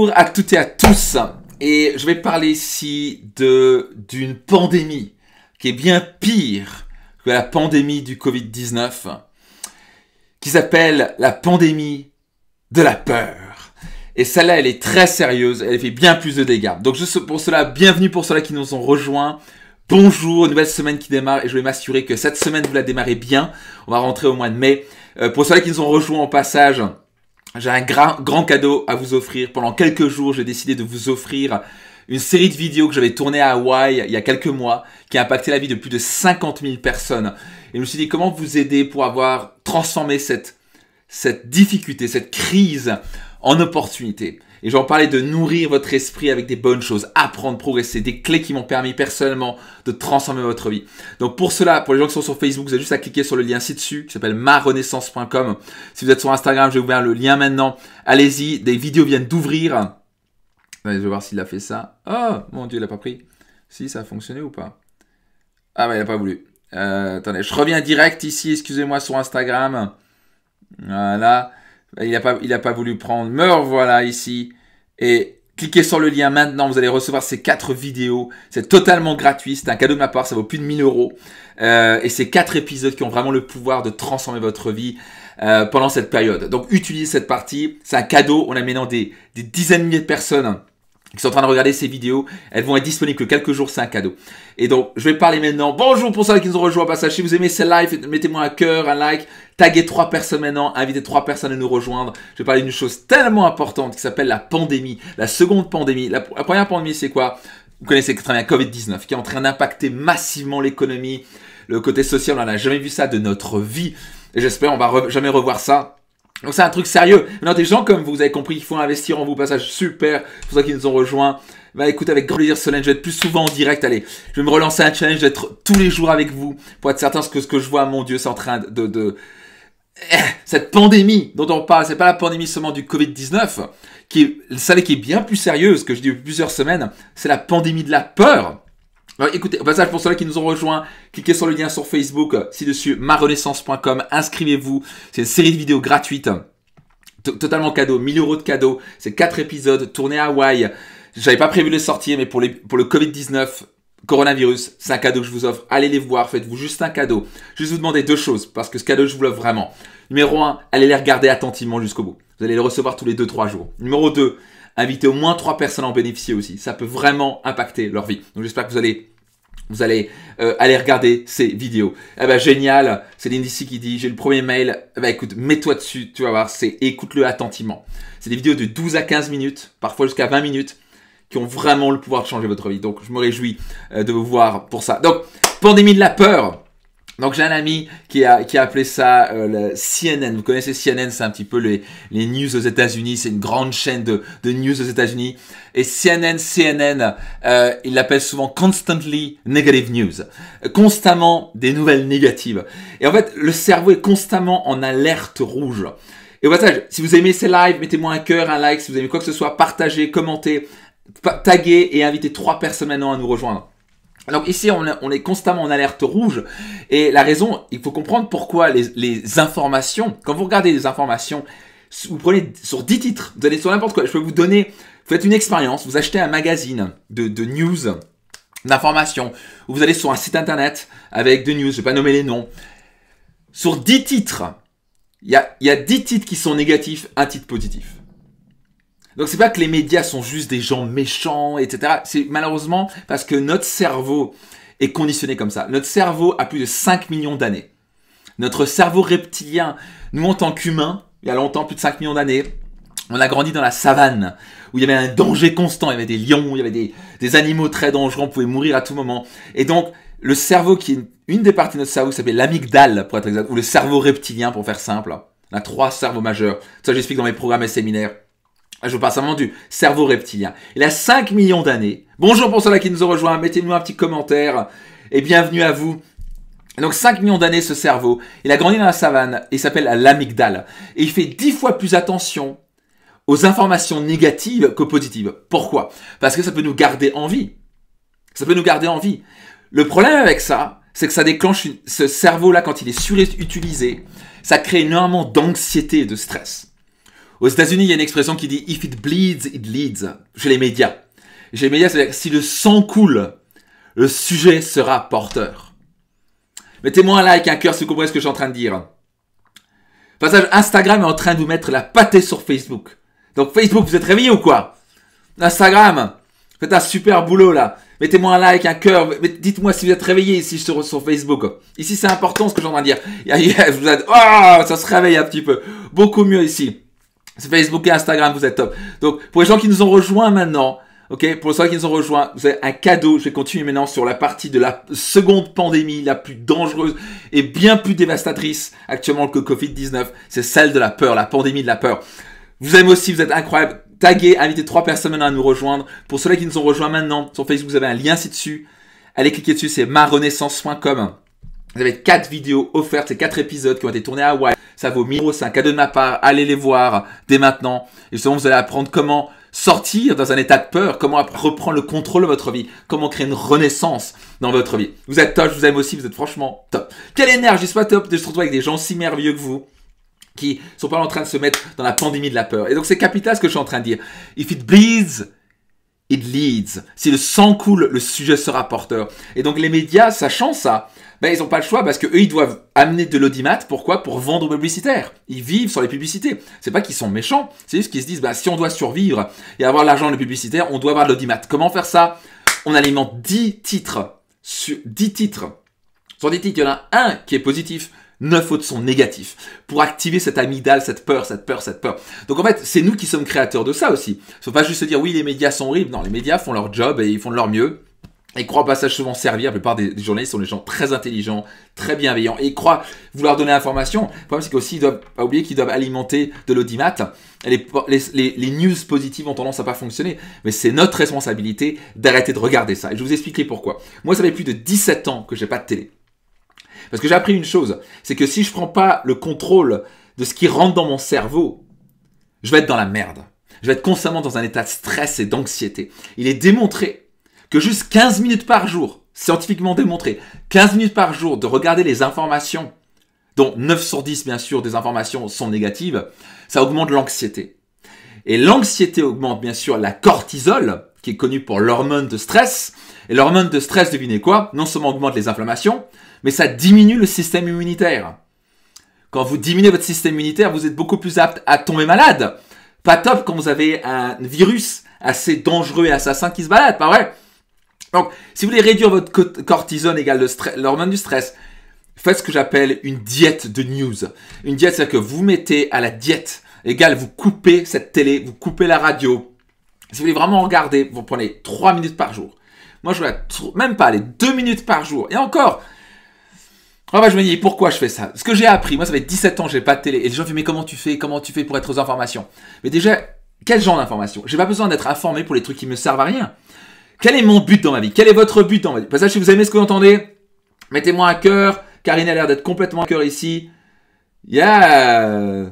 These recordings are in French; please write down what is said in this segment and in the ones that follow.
Bonjour à toutes et à tous, et je vais parler ici d'une pandémie qui est bien pire que la pandémie du Covid-19, qui s'appelle la pandémie de la peur. Et celle-là, elle est très sérieuse, elle fait bien plus de dégâts. Donc juste pour cela, bienvenue pour ceux-là qui nous ont rejoints. Bonjour, nouvelle semaine qui démarre et je vais m'assurer que cette semaine vous la démarrez bien. On va rentrer au mois de mai. Pour ceux-là qui nous ont rejoints au passage, j'ai un grand cadeau à vous offrir. Pendant quelques jours, j'ai décidé de vous offrir une série de vidéos que j'avais tournées à Hawaï il y a quelques mois, qui a impacté la vie de plus de 50 000 personnes. Et je me suis dit comment vous aider pour avoir transformé cette difficulté, cette crise en opportunité. Et je vais en parler de nourrir votre esprit avec des bonnes choses, apprendre, progresser, des clés qui m'ont permis personnellement de transformer votre vie. Donc pour cela, pour les gens qui sont sur Facebook, vous avez juste à cliquer sur le lien ci-dessus qui s'appelle marenaissance.com. Si vous êtes sur Instagram, j'ai ouvert le lien maintenant. Allez-y, des vidéos viennent d'ouvrir. Allez, je vais voir s'il a fait ça. Oh, mon Dieu, il n'a pas pris. Si, ça a fonctionné ou pas? Ah ouais, il n'a pas voulu. Attendez, je reviens direct ici, excusez-moi, sur Instagram. Voilà. Il n'a pas voulu prendre. Me revoilà ici. Et cliquez sur le lien maintenant. Vous allez recevoir ces 4 vidéos. C'est totalement gratuit. C'est un cadeau de ma part. Ça vaut plus de 1000 €. Et c'est 4 épisodes qui ont vraiment le pouvoir de transformer votre vie pendant cette période. Donc, utilisez cette partie. C'est un cadeau. On a maintenant des dizaines de milliers de personnes qui sont en train de regarder ces vidéos. Elles vont être disponibles que quelques jours, c'est un cadeau. Et donc, je vais parler maintenant. Bonjour pour ceux qui nous ont rejoints au passage. Si vous aimez ce live, mettez-moi un cœur, un like, taguez 3 personnes maintenant, invitez 3 personnes à nous rejoindre. Je vais parler d'une chose tellement importante qui s'appelle la pandémie, la seconde pandémie. La première pandémie, c'est quoi? Vous connaissez très bien Covid-19, qui est en train d'impacter massivement l'économie, le côté social. On n'a jamais vu ça de notre vie. Et j'espère on va jamais revoir ça. Donc c'est un truc sérieux. Maintenant, des gens comme vous avez compris qu'il faut investir en vous. Passage super. Pour ceux qui nous ont rejoints. Bah écoute, avec grand plaisir, Solène, je vais être plus souvent en direct. Allez, je vais me relancer un challenge d'être tous les jours avec vous pour être certain que ce que je vois, mon Dieu, c'est en train cette pandémie dont on parle, c'est pas la pandémie seulement du Covid-19, qui est bien plus sérieuse que je dis depuis plusieurs semaines. C'est la pandémie de la peur. Alors écoutez, au passage pour ceux qui nous ont rejoints, cliquez sur le lien sur Facebook, ci-dessus, marenaissance.com, inscrivez-vous, c'est une série de vidéos gratuites, totalement cadeau, 1000 € de cadeau, c'est 4 épisodes, tournés à Hawaï, j'avais pas prévu de les sortir, mais pour le Covid-19, coronavirus, c'est un cadeau que je vous offre, allez les voir, faites-vous juste un cadeau, juste vous demander 2 choses, parce que ce cadeau je vous l'offre vraiment. Numéro 1, allez les regarder attentivement jusqu'au bout, vous allez les recevoir tous les 2-3 jours. Numéro 2, invitez au moins 3 personnes à en bénéficier aussi. Ça peut vraiment impacter leur vie. Donc j'espère que vous allez aller regarder ces vidéos. Eh ben génial, c'est Lindsay qui dit, j'ai le premier mail. Eh ben écoute, mets-toi dessus, tu vas voir, écoute-le attentivement. C'est des vidéos de 12 à 15 minutes, parfois jusqu'à 20 minutes, qui ont vraiment le pouvoir de changer votre vie. Donc je me réjouis de vous voir pour ça. Donc, pandémie de la peur. Donc j'ai un ami qui a appelé ça le CNN. Vous connaissez CNN, c'est un petit peu les news aux États-Unis. C'est une grande chaîne de news aux États-Unis. Et CNN, il l'appelle souvent constantly negative news, constamment des nouvelles négatives. Et en fait, le cerveau est constamment en alerte rouge. Et au passage, si vous aimez ces lives, mettez-moi un cœur, un like. Si vous aimez quoi que ce soit, partagez, commentez, taguez et invitez 3 personnes maintenant à nous rejoindre. Donc ici, on est constamment en alerte rouge. Et la raison, il faut comprendre pourquoi les informations, quand vous regardez des informations, vous prenez sur 10 titres, vous allez sur n'importe quoi. Je peux vous donner, vous faites une expérience, vous achetez un magazine de news, d'informations, ou vous allez sur un site internet avec de news, je ne vais pas nommer les noms. Sur 10 titres, il y a 10 titres qui sont négatifs, un titre positif. Donc c'est pas que les médias sont juste des gens méchants, etc. C'est malheureusement parce que notre cerveau est conditionné comme ça. Notre cerveau a plus de 5 millions d'années. Notre cerveau reptilien, nous en tant qu'humains, il y a longtemps, plus de 5 millions d'années, on a grandi dans la savane, où il y avait un danger constant, il y avait des lions, il y avait des animaux très dangereux, on pouvait mourir à tout moment. Et donc, le cerveau qui est une des parties de notre cerveau qui s'appelle l'amygdale, pour être exact, ou le cerveau reptilien, pour faire simple. On a 3 cerveaux majeurs. Ça, j'explique dans mes programmes et séminaires. Je parle simplement du cerveau reptilien. Il a 5 millions d'années. Bonjour pour ceux-là qui nous ont rejoints. Mettez-nous un petit commentaire. Et bienvenue à vous. Donc 5 millions d'années ce cerveau. Il a grandi dans la savane. Il s'appelle l'amygdale. Et il fait 10 fois plus attention aux informations négatives qu'aux positives. Pourquoi? Parce que ça peut nous garder en vie. Ça peut nous garder en vie. Le problème avec ça, c'est que ça déclenche ce cerveau-là quand il est surutilisé. Ça crée énormément d'anxiété et de stress. Aux États-Unis, il y a une expression qui dit « if it bleeds, it leads » chez les médias. Et chez les médias, c'est-à-dire que si le sang coule, le sujet sera porteur. Mettez-moi un like, un cœur si vous comprenez ce que je suis en train de dire. Passage, Instagram est en train de vous mettre la pâtée sur Facebook. Donc Facebook, vous êtes réveillés ou quoi? Instagram, faites un super boulot là. Mettez-moi un like, un cœur. Dites-moi si vous êtes réveillés ici sur Facebook. Ici, c'est important ce que je suis en train de dire. Oh, ça se réveille un petit peu. Beaucoup mieux ici. C'est Facebook et Instagram, vous êtes top. Donc, pour les gens qui nous ont rejoints maintenant, ok, pour ceux qui nous ont rejoints, vous avez un cadeau. Je vais continuer maintenant sur la partie de la seconde pandémie, la plus dangereuse et bien plus dévastatrice actuellement que Covid-19. C'est celle de la peur, la pandémie de la peur. Vous aimez aussi, vous êtes incroyable. Taguez, invitez 3 personnes maintenant à nous rejoindre. Pour ceux qui nous ont rejoints maintenant, sur Facebook, vous avez un lien ci-dessus. Allez cliquer dessus, c'est marenaissance.com. Vous avez 4 vidéos offertes, c'est 4 épisodes qui ont été tournés à Hawaï. Ça vaut 1000 €, c'est un cadeau de ma part. Allez les voir dès maintenant. Et justement, vous allez apprendre comment sortir dans un état de peur, comment reprendre le contrôle de votre vie, comment créer une renaissance dans votre vie. Vous êtes top, je vous aime aussi, vous êtes franchement top. Quelle énergie, c'est pas top de se retrouver avec des gens si merveilleux que vous, qui sont pas en train de se mettre dans la pandémie de la peur. Et donc c'est capital ce que je suis en train de dire. If it bleeds, it leads. Si le sang coule, le sujet sera porteur. Et donc les médias, sachant ça, ben, ils n'ont pas le choix parce que eux ils doivent amener de l'audimat. Pourquoi? Pour vendre publicitaire. Ils vivent sur les publicités. C'est pas qu'ils sont méchants, c'est juste qu'ils se disent, ben, si on doit survivre et avoir l'argent de publicitaire, on doit avoir de l'audimat. Comment faire ça? On alimente 10 titres. Sur 10 titres. Sur 10 titres, il y en a un qui est positif. 9 autres sont négatifs pour activer cette amygdale, cette peur, cette peur, cette peur. Donc en fait, c'est nous qui sommes créateurs de ça aussi. Il ne faut pas juste se dire oui, les médias sont horribles. Non, les médias font leur job et ils font de leur mieux. Ils croient au passage souvent servir. La plupart des journalistes sont des gens très intelligents, très bienveillants et ils croient vouloir donner l'information. Le problème, c'est qu'aussi, ils doivent pas oublier qu'ils doivent alimenter de l'audimat. Les news positives ont tendance à pas fonctionner. Mais c'est notre responsabilité d'arrêter de regarder ça. Et je vais vous expliquer pourquoi. Moi, ça fait plus de 17 ans que j'ai pas de télé. Parce que j'ai appris une chose, c'est que si je prends pas le contrôle de ce qui rentre dans mon cerveau, je vais être dans la merde. Je vais être constamment dans un état de stress et d'anxiété. Il est démontré que juste 15 minutes par jour, scientifiquement démontré, 15 minutes par jour de regarder les informations, dont 9 sur 10 bien sûr des informations sont négatives, ça augmente l'anxiété. Et l'anxiété augmente bien sûr la cortisol, qui est connue pour l'hormone de stress. Et l'hormone de stress, devinez quoi? Non seulement augmente les inflammations, mais ça diminue le système immunitaire. Quand vous diminuez votre système immunitaire, vous êtes beaucoup plus apte à tomber malade. Pas top quand vous avez un virus assez dangereux et assassin qui se balade, pas vrai? Donc, si vous voulez réduire votre cortisone égale l'hormone du stress, faites ce que j'appelle une diète de news. Une diète, c'est-à-dire que vous mettez à la diète égale vous coupez cette télé, vous coupez la radio. Si vous voulez vraiment regarder, vous prenez 3 minutes par jour. Moi, je regarde même pas les 2 minutes par jour. Et encore, je me dis, pourquoi je fais ça? Ce que j'ai appris, moi ça fait 17 ans que j'ai pas de télé. Et les gens me disent, mais comment tu fais pour être aux informations? Mais déjà, quel genre d'informations? J'ai pas besoin d'être informé pour les trucs qui me servent à rien. Quel est mon but dans ma vie? Quel est votre but dans ma vie? Passage, si vous aimez ce que vous entendez, mettez-moi un cœur. Karine a l'air d'être complètement cœur ici. Yeah!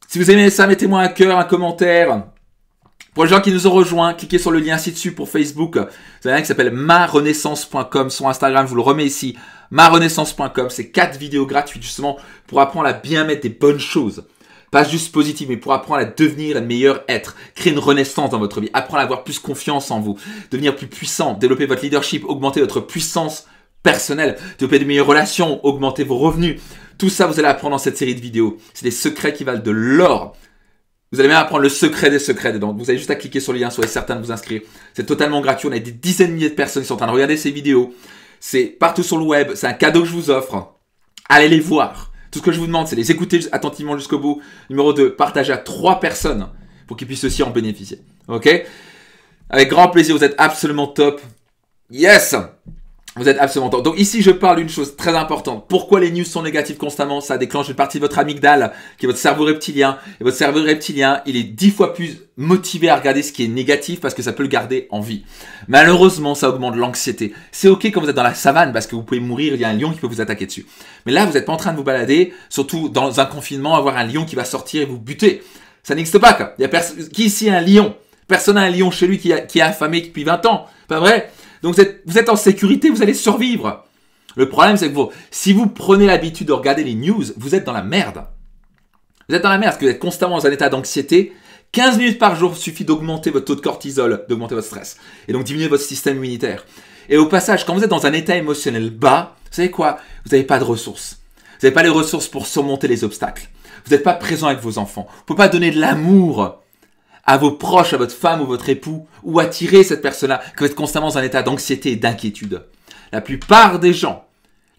Si vous aimez ça, mettez-moi un cœur, un commentaire. Pour les gens qui nous ont rejoints, cliquez sur le lien ci-dessus pour Facebook. Vous avez un qui s'appelle marenaissance.com. Sur Instagram, je vous le remets ici. marenaissance.com. C'est 4 vidéos gratuites justement pour apprendre à bien mettre des bonnes choses. Pas juste positives, mais pour apprendre à devenir un meilleur être. Créer une renaissance dans votre vie. Apprendre à avoir plus confiance en vous. Devenir plus puissant. Développer votre leadership. Augmenter votre puissance personnelle. Développer de meilleures relations. Augmenter vos revenus. Tout ça, vous allez apprendre dans cette série de vidéos. C'est des secrets qui valent de l'or. Vous allez même apprendre le secret des secrets dedans. Vous avez juste à cliquer sur le lien, soyez certain de vous inscrire. C'est totalement gratuit. On a des dizaines de milliers de personnes qui sont en train de regarder ces vidéos. C'est partout sur le web. C'est un cadeau que je vous offre. Allez les voir. Tout ce que je vous demande, c'est de les écouter attentivement jusqu'au bout. Numéro 2, partagez à 3 personnes pour qu'ils puissent aussi en bénéficier. Ok? Avec grand plaisir, vous êtes absolument top. Yes! Vous êtes absolument top. Donc ici, je parle d'une chose très importante. Pourquoi les news sont négatives constamment? Ça déclenche une partie de votre amygdale, qui est votre cerveau reptilien. Et votre cerveau reptilien, il est 10 fois plus motivé à regarder ce qui est négatif parce que ça peut le garder en vie. Malheureusement, ça augmente l'anxiété. C'est ok quand vous êtes dans la savane parce que vous pouvez mourir, il y a un lion qui peut vous attaquer dessus. Mais là, vous n'êtes pas en train de vous balader, surtout dans un confinement, avoir un lion qui va sortir et vous buter. Ça n'existe pas, quoi. Il y a qui ici a un lion? Personne n'a un lion chez lui qui est affamé depuis 20 ans. Pas vrai? Donc vous êtes en sécurité, vous allez survivre. Le problème, c'est que si vous prenez l'habitude de regarder les news, vous êtes dans la merde. Vous êtes dans la merde parce que vous êtes constamment dans un état d'anxiété. 15 minutes par jour suffit d'augmenter votre taux de cortisol, d'augmenter votre stress. Et donc diminuer votre système immunitaire. Et au passage, quand vous êtes dans un état émotionnel bas, vous savez quoi? Vous n'avez pas de ressources. Vous n'avez pas les ressources pour surmonter les obstacles. Vous n'êtes pas présent avec vos enfants. Vous ne pouvez pas donner de l'amour à vos proches, à votre femme ou votre époux, ou attirer cette personne-là, que vous êtes constamment dans un état d'anxiété et d'inquiétude. La plupart des gens,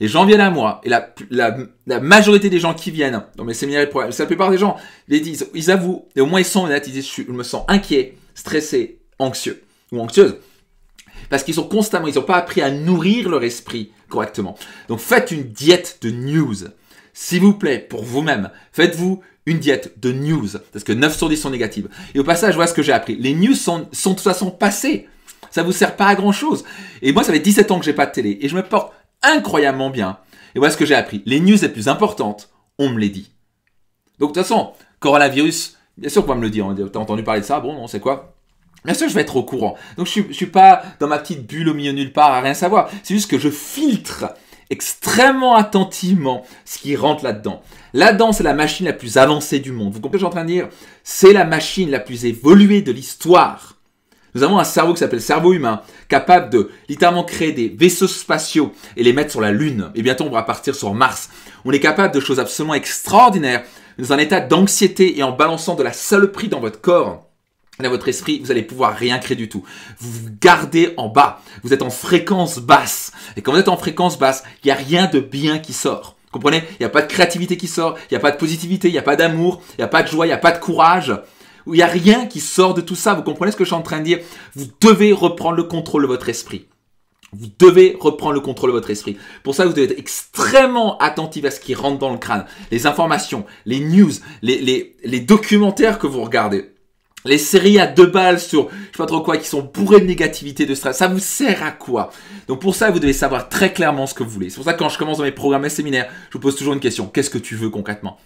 les gens viennent à moi, et la majorité des gens qui viennent dans mes séminaires et programmes, la plupart des gens les disent, ils avouent, et au moins ils sont honnêtes, ils disent, je me sens inquiet, stressé, anxieux, ou anxieuse. Parce qu'ils sont constamment, ils n'ont pas appris à nourrir leur esprit correctement. Donc faites une diète de news. S'il vous plaît, pour vous-même, faites-vous une diète de news. Parce que 9 sur 10 sont négatives. Et au passage, voilà ce que j'ai appris. Les news sont de toute façon passées. Ça ne vous sert pas à grand-chose. Et moi, ça fait 17 ans que j'ai pas de télé. Et je me porte incroyablement bien. Et voilà ce que j'ai appris. Les news les plus importantes, on me les dit. Donc de toute façon, coronavirus, bien sûr qu'on va me le dire. T'as entendu parler de ça? Bon, non, c'est quoi? Bien sûr, je vais être au courant. Donc je suis pas dans ma petite bulle au milieu nulle part à rien savoir. C'est juste que je filtre extrêmement attentivement ce qui rentre là-dedans. Là-dedans, c'est la machine la plus avancée du monde. Vous comprenez ce que je suis en train de dire? C'est la machine la plus évoluée de l'histoire. Nous avons un cerveau qui s'appelle le cerveau humain, capable de littéralement créer des vaisseaux spatiaux et les mettre sur la Lune. Et bientôt, on va partir sur Mars. On est capable de choses absolument extraordinaires. Dans un état d'anxiété et en balançant de la saloperie dans votre corps, dans votre esprit, vous allez pouvoir rien créer du tout. Vous vous gardez en bas. Vous êtes en fréquence basse. Et quand vous êtes en fréquence basse, il n'y a rien de bien qui sort. Vous comprenez? Il n'y a pas de créativité qui sort. Il n'y a pas de positivité. Il n'y a pas d'amour. Il n'y a pas de joie. Il n'y a pas de courage. Il n'y a rien qui sort de tout ça. Vous comprenez ce que je suis en train de dire? Vous devez reprendre le contrôle de votre esprit. Vous devez reprendre le contrôle de votre esprit. Pour ça, vous devez être extrêmement attentif à ce qui rentre dans le crâne. Les informations, les news, les documentaires que vous regardez. Les séries à 2 balles sur, je sais pas trop quoi, qui sont bourrées de négativité, de stress, ça vous sert à quoi? Donc pour ça, vous devez savoir très clairement ce que vous voulez. C'est pour ça que quand je commence dans mes programmes et séminaires, je vous pose toujours une question. Qu'est-ce que tu veux concrètement?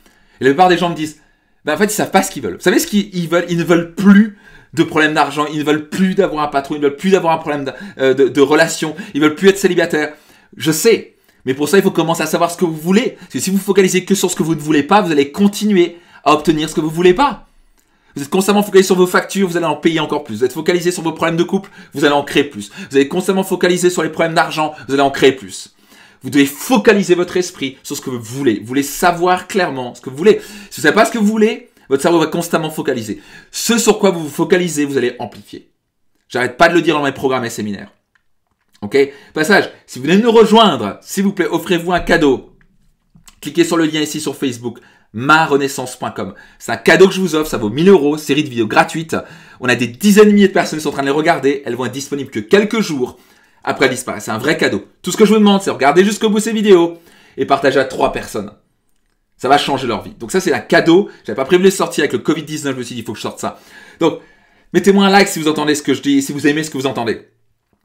Et la plupart des gens me disent, en fait, ils savent pas ce qu'ils veulent. Vous savez ce qu'ils veulent? Ils ne veulent plus de problèmes d'argent, ils ne veulent plus d'avoir un patron, ils ne veulent plus d'avoir un problème de relation, ils veulent plus être célibataires. Je sais. Mais pour ça, il faut commencer à savoir ce que vous voulez. Parce que si vous focalisez que sur ce que vous ne voulez pas, vous allez continuer à obtenir ce que vous voulez pas. Vous êtes constamment focalisé sur vos factures, vous allez en payer encore plus. Vous êtes focalisé sur vos problèmes de couple, vous allez en créer plus. Vous allez constamment focaliser sur les problèmes d'argent, vous allez en créer plus. Vous devez focaliser votre esprit sur ce que vous voulez. Vous voulez savoir clairement ce que vous voulez. Si vous ne savez pas ce que vous voulez, votre cerveau va constamment focaliser. Ce sur quoi vous vous focalisez, vous allez amplifier. J'arrête pas de le dire dans mes programmes et séminaires. Ok? Passage, si vous venez de nous rejoindre, s'il vous plaît, offrez-vous un cadeau. Cliquez sur le lien ici sur Facebook. marenaissance.com. C'est un cadeau que je vous offre, ça vaut 1000 €, série de vidéos gratuites. On a des dizaines de milliers de personnes qui sont en train de les regarder. Elles vont être disponibles que quelques jours après elles disparaissent. C'est un vrai cadeau. Tout ce que je vous demande, c'est de regarder jusqu'au bout ces vidéos et partager à 3 personnes. Ça va changer leur vie. Donc ça, c'est un cadeau. J'avais pas prévu de les sortir avec le Covid-19. Je me suis dit, il faut que je sorte ça. Donc, mettez-moi un like si vous entendez ce que je dis, si vous aimez ce que vous entendez.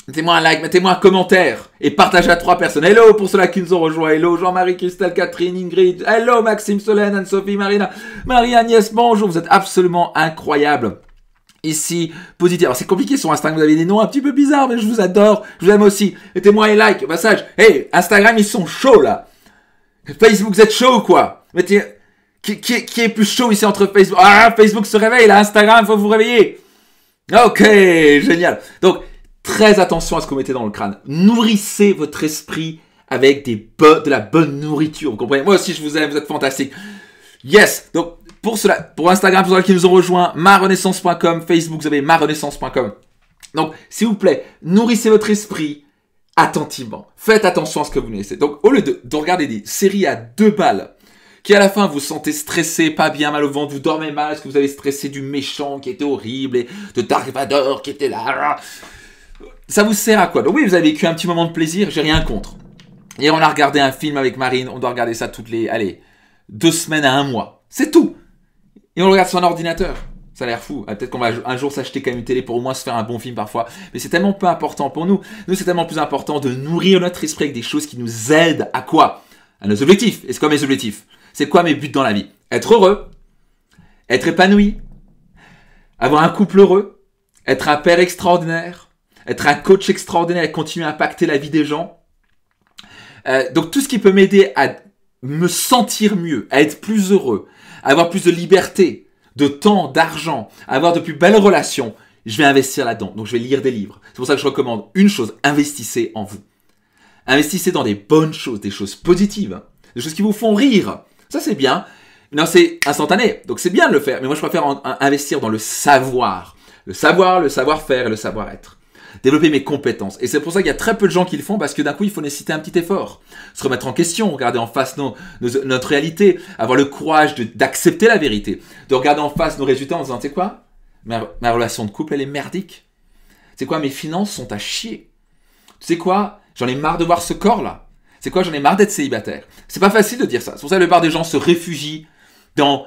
Mettez-moi un like, mettez-moi un commentaire et partagez à 3 personnes. Hello pour ceux-là qui nous ont rejoints. Hello Jean-Marie, Christelle, Catherine, Ingrid. Hello Maxime, Solène, Anne-Sophie, Marina, Marie-Agnès. Bonjour, vous êtes absolument incroyables. Ici, positif. Alors c'est compliqué sur Instagram, vous avez des noms un petit peu bizarres, mais je vous adore. Je vous aime aussi. Mettez-moi un like au passage. Hey, Instagram, ils sont chauds là. Facebook, vous êtes chaud ou quoi? Mettez... Qui est plus chaud ici entre Facebook? Ah, Facebook se réveille là. Instagram, il faut vous réveiller. Ok, génial. Donc, très attention à ce que vous mettez dans le crâne. Nourrissez votre esprit avec de la bonne nourriture. Vous comprenez? Moi aussi, je vous aime, vous êtes fantastiques. Yes. Donc, pour Instagram, pour ceux qui nous ont rejoints, marenaissance.com. Facebook, vous avez marenaissance.com. Donc, s'il vous plaît, nourrissez votre esprit attentivement. Faites attention à ce que vous laissez. Donc, au lieu de regarder des séries à 2 balles, qui à la fin vous sentez stressé, pas bien, mal au ventre, vous dormez mal, est-ce que vous avez stressé du méchant qui était horrible et de Dark Vador qui était là? Ça vous sert à quoi? Donc oui, vous avez vécu un petit moment de plaisir, j'ai rien contre. Et on a regardé un film avec Marine, on doit regarder ça toutes les, 2 semaines à 1 mois. C'est tout. Et on le regarde sur un ordinateur. Ça a l'air fou. Peut-être qu'on va un jour s'acheter quand même une télé pour au moins se faire un bon film parfois. Mais c'est tellement peu important pour nous. Nous, c'est tellement plus important de nourrir notre esprit avec des choses qui nous aident à quoi? À nos objectifs. Et c'est quoi mes objectifs? C'est quoi mes buts dans la vie? Être heureux, être épanoui, avoir un couple heureux, être un père extraordinaire, être un coach extraordinaire et continuer à impacter la vie des gens. Donc tout ce qui peut m'aider à me sentir mieux, à être plus heureux, à avoir plus de liberté, de temps, d'argent, à avoir de plus belles relations, je vais investir là-dedans. Donc je vais lire des livres. C'est pour ça que je recommande une chose, investissez en vous. Investissez dans des bonnes choses, des choses positives, des choses qui vous font rire. Ça c'est bien. Non, c'est instantané, donc c'est bien de le faire. Mais moi je préfère investir dans le savoir. Le savoir-faire et le savoir-être. Développer mes compétences. Et c'est pour ça qu'il y a très peu de gens qui le font parce que d'un coup, il faut nécessiter un petit effort. Se remettre en question, regarder en face notre réalité, avoir le courage d'accepter la vérité, de regarder en face nos résultats en disant, tu sais quoi, ma relation de couple, elle est merdique. Tu sais quoi, mes finances sont à chier. Tu sais quoi, j'en ai marre de voir ce corps-là. C'est quoi, j'en ai marre d'être célibataire. C'est pas facile de dire ça. C'est pour ça que la plupart des gens se réfugient dans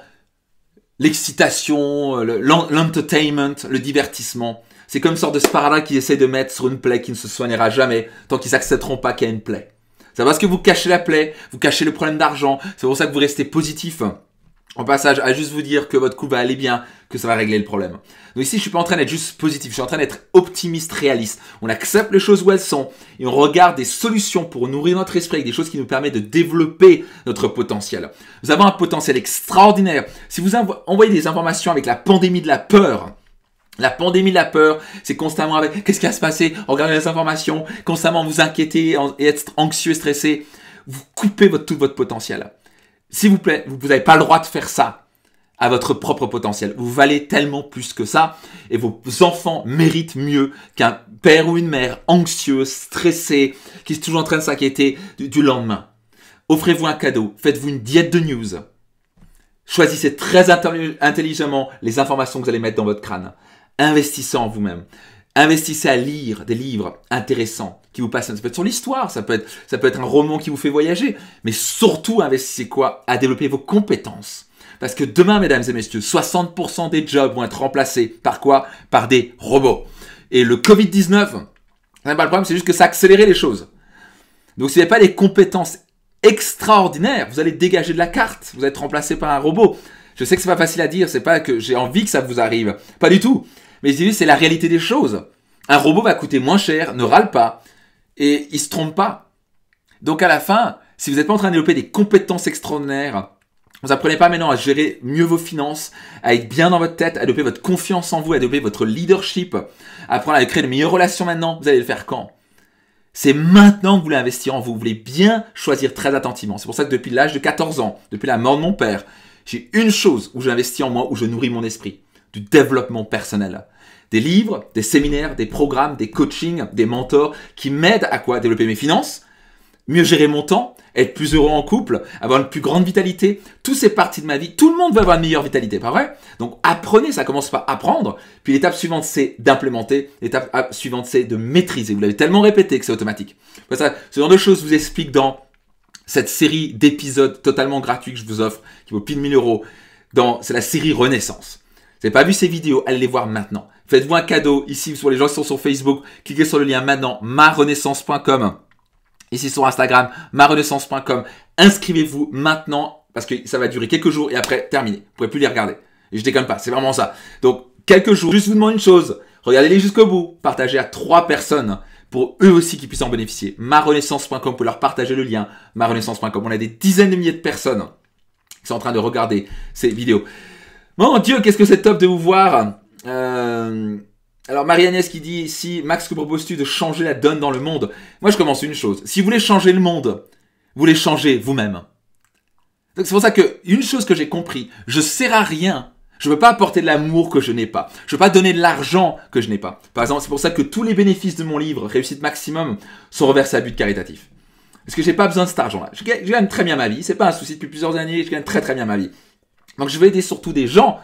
l'excitation, l'entertainment, le divertissement. C'est comme une sorte de sparadrap qu'ils essaient de mettre sur une plaie qui ne se soignera jamais tant qu'ils n'accepteront pas qu'il y a une plaie. C'est parce que vous cachez la plaie, vous cachez le problème d'argent, c'est pour ça que vous restez positif. En passage, à juste vous dire que votre couple va aller bien, que ça va régler le problème. Donc ici, je suis pas en train d'être juste positif, je suis en train d'être optimiste, réaliste. On accepte les choses où elles sont et on regarde des solutions pour nourrir notre esprit avec des choses qui nous permettent de développer notre potentiel. Nous avons un potentiel extraordinaire. Si vous envoyez des informations avec la pandémie de la peur, c'est constamment avec qu'est-ce qui va se passer, regardez les informations, constamment vous inquiéter et être anxieux et stressé. Vous coupez tout votre potentiel. S'il vous plaît, vous n'avez pas le droit de faire ça à votre propre potentiel. Vous valez tellement plus que ça et vos enfants méritent mieux qu'un père ou une mère anxieux, stressé, qui est toujours en train de s'inquiéter du lendemain. Offrez-vous un cadeau, faites-vous une diète de news. Choisissez très intelligemment les informations que vous allez mettre dans votre crâne. Investissez en vous-même. Investissez à lire des livres intéressants qui vous passionnent. Ça peut être sur l'histoire, ça peut être un roman qui vous fait voyager. Mais surtout, investissez quoi? À développer vos compétences. Parce que demain, mesdames et messieurs, 60% des jobs vont être remplacés par quoi? Par des robots. Et le Covid-19, ça n'est pas le problème, c'est juste que ça a accéléré les choses. Donc, si vous n'avez pas les compétences extraordinaires, vous allez dégager de la carte. Vous allez être remplacé par un robot. Je sais que c'est pas facile à dire, c'est pas que j'ai envie que ça vous arrive. Pas du tout. Mais c'est la réalité des choses. Un robot va coûter moins cher, ne râle pas, et il se trompe pas. Donc à la fin, si vous n'êtes pas en train de développer des compétences extraordinaires, vous apprenez pas maintenant à gérer mieux vos finances, à être bien dans votre tête, à développer votre confiance en vous, à développer votre leadership, à apprendre à créer de meilleures relations maintenant, vous allez le faire quand? C'est maintenant que vous voulez investir en vous. Vous voulez bien choisir très attentivement. C'est pour ça que depuis l'âge de 14 ans, depuis la mort de mon père, j'ai une chose où j'investis en moi, où je nourris mon esprit. Du développement personnel. Des livres, des séminaires, des programmes, des coachings, des mentors qui m'aident à quoi? Développer mes finances, mieux gérer mon temps, être plus heureux en couple, avoir une plus grande vitalité. Toutes ces parties de ma vie, tout le monde veut avoir une meilleure vitalité, pas vrai? Donc apprenez, ça commence par apprendre. Puis l'étape suivante, c'est d'implémenter. L'étape suivante, c'est de maîtriser. Vous l'avez tellement répété que c'est automatique. Ça, ce genre de choses, je vous explique dans cette série d'épisodes totalement gratuits que je vous offre, qui vaut plus de 1000 €. C'est la série Renaissance. Vous n'avez pas vu ces vidéos, allez les voir maintenant. Faites-vous un cadeau ici pour les gens qui sont sur Facebook. Cliquez sur le lien maintenant, marenaissance.com. Ici sur Instagram, marenaissance.com. Inscrivez-vous maintenant parce que ça va durer quelques jours et après, terminé. Vous ne pourrez plus les regarder. Et je déconne pas, c'est vraiment ça. Donc, quelques jours, juste vous demande une chose. Regardez-les jusqu'au bout. Partagez à 3 personnes pour eux aussi qui puissent en bénéficier. marenaissance.com, pour leur partager le lien. marenaissance.com. On a des dizaines de milliers de personnes qui sont en train de regarder ces vidéos. Mon Dieu, qu'est-ce que c'est top de vous voir. Alors Marie-Agnès qui dit ici, Max, que proposes-tu de changer la donne dans le monde? Moi je commence une chose, si vous voulez changer le monde, vous voulez changer vous-même. Donc c'est pour ça que une chose que j'ai compris, je sers à rien, je ne veux pas apporter de l'amour que je n'ai pas, je ne veux pas donner de l'argent que je n'ai pas. Par exemple, c'est pour ça que tous les bénéfices de mon livre, Réussite Maximum, sont reversés à but caritatif. Parce que j'ai pas besoin de cet argent-là. Je gagne très bien ma vie, c'est pas un souci depuis plusieurs années, je gagne très très bien ma vie. Donc je vais aider surtout des gens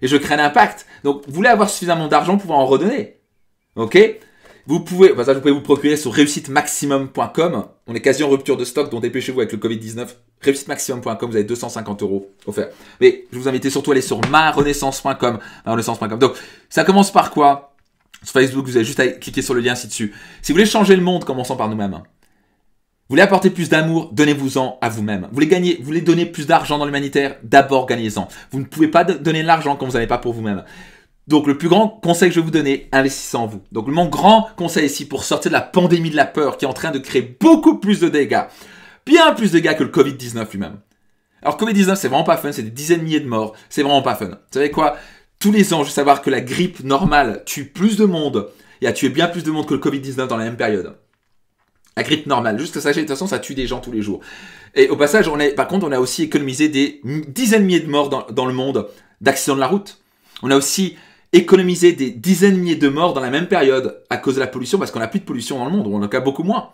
et je crée un impact. Donc vous voulez avoir suffisamment d'argent pour pouvoir en redonner. Ok? Vous pouvez vous procurer sur réussitemaximum.com. On est quasi en rupture de stock, donc dépêchez-vous avec le Covid-19. Réussitemaximum.com, vous avez 250 € offerts. Mais je vous invite surtout à aller sur marenaissance.com. Donc ça commence par quoi? Sur Facebook, vous avez juste à cliquer sur le lien ci-dessus. Si vous voulez changer le monde, commençons par nous-mêmes. Vous voulez apporter plus d'amour, donnez-vous-en à vous-même. Vous voulez donner plus d'argent dans l'humanitaire, d'abord gagnez-en. Vous ne pouvez pas donner de l'argent quand vous n'avez pas pour vous-même. Donc le plus grand conseil que je vais vous donner, investissez en vous. Donc mon grand conseil ici pour sortir de la pandémie de la peur qui est en train de créer beaucoup plus de dégâts, Bien plus de dégâts que le Covid-19 lui-même. Alors Covid-19, c'est vraiment pas fun, c'est des dizaines de milliers de morts, c'est vraiment pas fun. Vous savez quoi? Tous les ans, je veux savoir que la grippe normale tue plus de monde, et a tué bien plus de monde que le Covid-19 dans la même période. La grippe normale, juste que sachez, de toute façon, ça tue des gens tous les jours. Et au passage, par contre, on a aussi économisé des dizaines de milliers de morts dans le monde d'accidents de la route. On a aussi économisé des dizaines de milliers de morts dans la même période à cause de la pollution, parce qu'on n'a plus de pollution dans le monde, ou en tout cas beaucoup moins.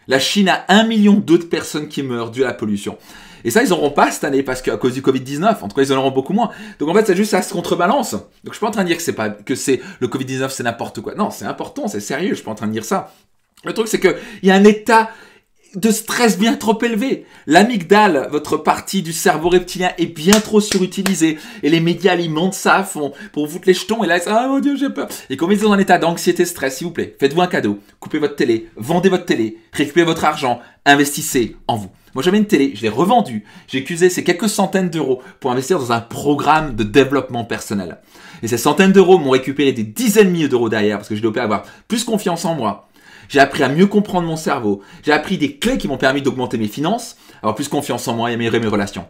La Chine a 1 million d'autres personnes qui meurent dû à la pollution. Et ça, ils n'auront pas cette année parce qu'à cause du Covid-19, en tout cas, ils en auront beaucoup moins. Donc en fait, c'est juste ça se contrebalance. Donc je suis pas en train de dire que c'est le Covid-19, c'est n'importe quoi. Non, c'est important, c'est sérieux. Je suis pas en train de dire ça. Le truc, c'est que il y a un état de stress bien trop élevé. L'amygdale, votre partie du cerveau reptilien, est bien trop surutilisée. Et les médias alimentent ça à fond pour foutre les jetons. Et là, ah mon Dieu, j'ai peur. Et quand vous êtes dans un état d'anxiété, stress, s'il vous plaît, faites-vous un cadeau. Coupez votre télé, vendez votre télé, récupérez votre argent, investissez en vous. Moi, j'avais une télé, je l'ai revendue. J'ai utilisé ces quelques centaines d'euros pour investir dans un programme de développement personnel. Et ces centaines d'euros m'ont récupéré des dizaines de milliers d'euros derrière parce que j'ai dû avoir plus confiance en moi. J'ai appris à mieux comprendre mon cerveau. J'ai appris des clés qui m'ont permis d'augmenter mes finances, avoir plus confiance en moi et améliorer mes relations.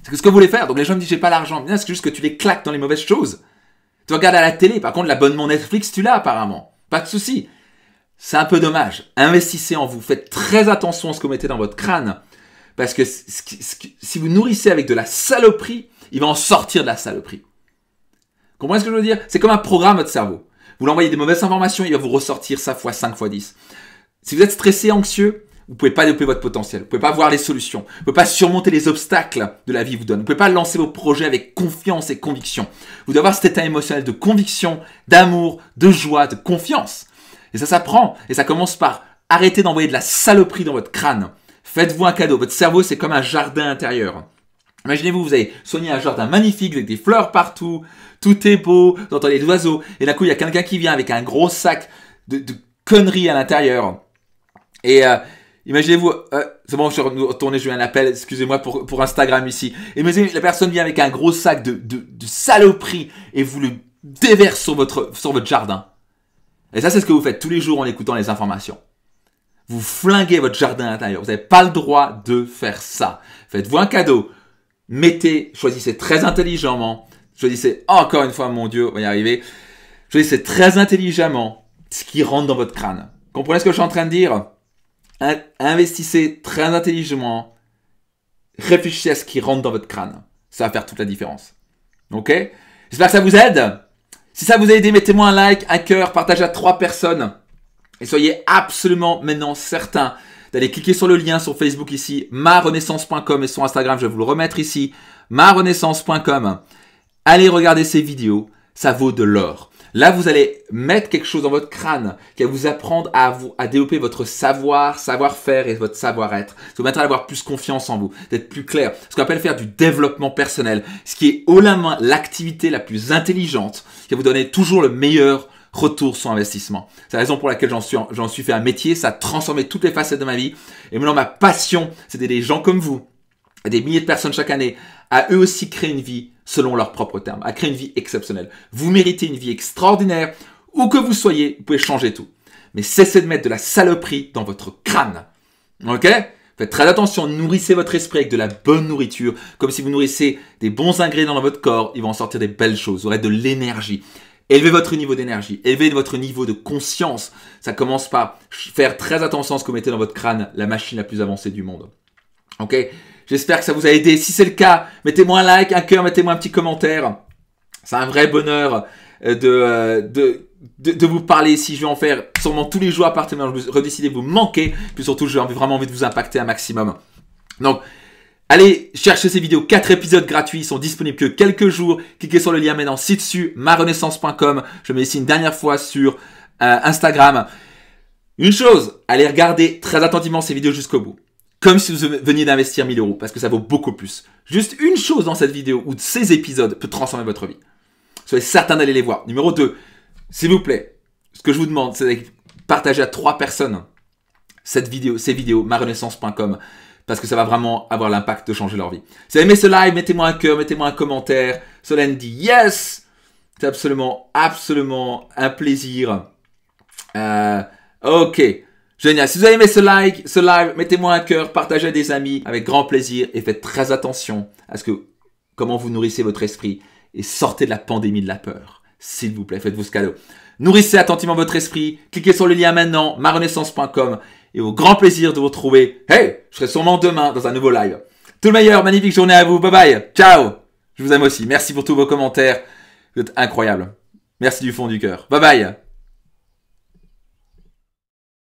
C'est ce que vous voulez faire. Donc les gens me disent, j'ai pas l'argent. Bien, c'est juste que tu les claques dans les mauvaises choses. Tu regardes à la télé. Par contre, l'abonnement Netflix, tu l'as apparemment. Pas de souci. C'est un peu dommage. Investissez en vous. Faites très attention à ce que vous mettez dans votre crâne. Parce que si vous nourrissez avec de la saloperie, il va en sortir de la saloperie. Comprenez ce que je veux dire? C'est comme un programme, votre cerveau. Vous l'envoyez des mauvaises informations, il va vous ressortir ça fois 5, fois 10. Si vous êtes stressé, anxieux, vous ne pouvez pas développer votre potentiel. Vous ne pouvez pas voir les solutions. Vous ne pouvez pas surmonter les obstacles de la vie vous donne. Vous ne pouvez pas lancer vos projets avec confiance et conviction. Vous devez avoir cet état émotionnel de conviction, d'amour, de joie, de confiance. Et ça s'apprend. Et ça commence par arrêter d'envoyer de la saloperie dans votre crâne. Faites-vous un cadeau. Votre cerveau, c'est comme un jardin intérieur. Imaginez-vous, vous avez soigné un jardin magnifique avec des fleurs partout, tout est beau, vous entendez les oiseaux, et d'un coup, il y a quelqu'un qui vient avec un gros sac de conneries à l'intérieur. Et imaginez-vous, c'est bon, je suis retourné, j'ai eu un appel, excusez-moi pour Instagram ici. Et imaginez, la personne vient avec un gros sac de saloperies et vous le déverse sur votre jardin. Et ça, c'est ce que vous faites tous les jours en écoutant les informations. Vous flinguez votre jardin intérieur. Vous n'avez pas le droit de faire ça. Faites-vous un cadeau. Choisissez très intelligemment. Choisissez, encore une fois, mon Dieu, on va y arriver. Choisissez très intelligemment ce qui rentre dans votre crâne. Comprenez ce que je suis en train de dire? Investissez très intelligemment. Réfléchissez à ce qui rentre dans votre crâne. Ça va faire toute la différence. Ok? J'espère que ça vous aide. Si ça vous a aidé, mettez-moi un like, un cœur, partagez à 3 personnes. Et soyez absolument maintenant certains d'aller cliquer sur le lien sur Facebook ici, marenaissance.com, et sur Instagram, je vais vous le remettre ici, marenaissance.com. Allez regarder ces vidéos, ça vaut de l'or. Là, vous allez mettre quelque chose dans votre crâne qui va vous apprendre à développer votre savoir-faire et votre savoir-être. Ça vous mettra à avoir plus confiance en vous, d'être plus clair. Ce qu'on appelle faire du développement personnel, ce qui est haut la main l'activité la plus intelligente, qui va vous donner toujours le meilleur retour sur investissement. C'est la raison pour laquelle j'en suis fait un métier. Ça a transformé toutes les facettes de ma vie. Et maintenant, ma passion, c'est d'aider des gens comme vous, des milliers de personnes chaque année, à eux aussi créer une vie selon leurs propres termes, à créer une vie exceptionnelle. Vous méritez une vie extraordinaire. Où que vous soyez, vous pouvez changer tout. Mais cessez de mettre de la saloperie dans votre crâne. Ok? Faites très attention, nourrissez votre esprit avec de la bonne nourriture, comme si vous nourrissez des bons ingrédients dans votre corps, ils vont en sortir des belles choses, vous aurez de l'énergie. Élevez votre niveau d'énergie, élevez votre niveau de conscience. Ça commence par faire très attention à ce que vous mettez dans votre crâne, la machine la plus avancée du monde. Ok? J'espère que ça vous a aidé. Si c'est le cas, mettez-moi un like, un cœur, mettez-moi un petit commentaire. C'est un vrai bonheur de vous parler ici. Je vais en faire sûrement tous les jours à partir de maintenant. Je redécidez de vous manquer. Puis surtout, j'ai vraiment envie de vous impacter un maximum. Donc, allez chercher ces vidéos, 4 épisodes gratuits, ils sont disponibles que quelques jours. Cliquez sur le lien maintenant ci-dessus, marenaissance.com. Je mets ici une dernière fois sur Instagram. Une chose, allez regarder très attentivement ces vidéos jusqu'au bout. Comme si vous veniez d'investir 1000 euros, parce que ça vaut beaucoup plus. Juste une chose dans cette vidéo ou de ces épisodes peut transformer votre vie. Soyez certain d'aller les voir. Numéro 2, s'il vous plaît, ce que je vous demande, c'est de partager à 3 personnes ces vidéos, marenaissance.com. Parce que ça va vraiment avoir l'impact de changer leur vie. Si vous aimez ce live, mettez-moi un cœur, mettez-moi un commentaire. Solène dit yes. C'est absolument un plaisir. Ok. Génial. Si vous avez aimé ce live, mettez-moi un cœur, partagez à des amis avec grand plaisir et faites très attention à comment vous nourrissez votre esprit et sortez de la pandémie de la peur. S'il vous plaît, faites-vous ce cadeau. Nourrissez attentivement votre esprit. Cliquez sur le lien maintenant, marenaissance.com et au grand plaisir de vous retrouver. Hey, je serai sûrement demain dans un nouveau live. Tout le meilleur, magnifique journée à vous. Bye bye. Ciao. Je vous aime aussi. Merci pour tous vos commentaires. Vous êtes incroyables. Merci du fond du cœur. Bye bye.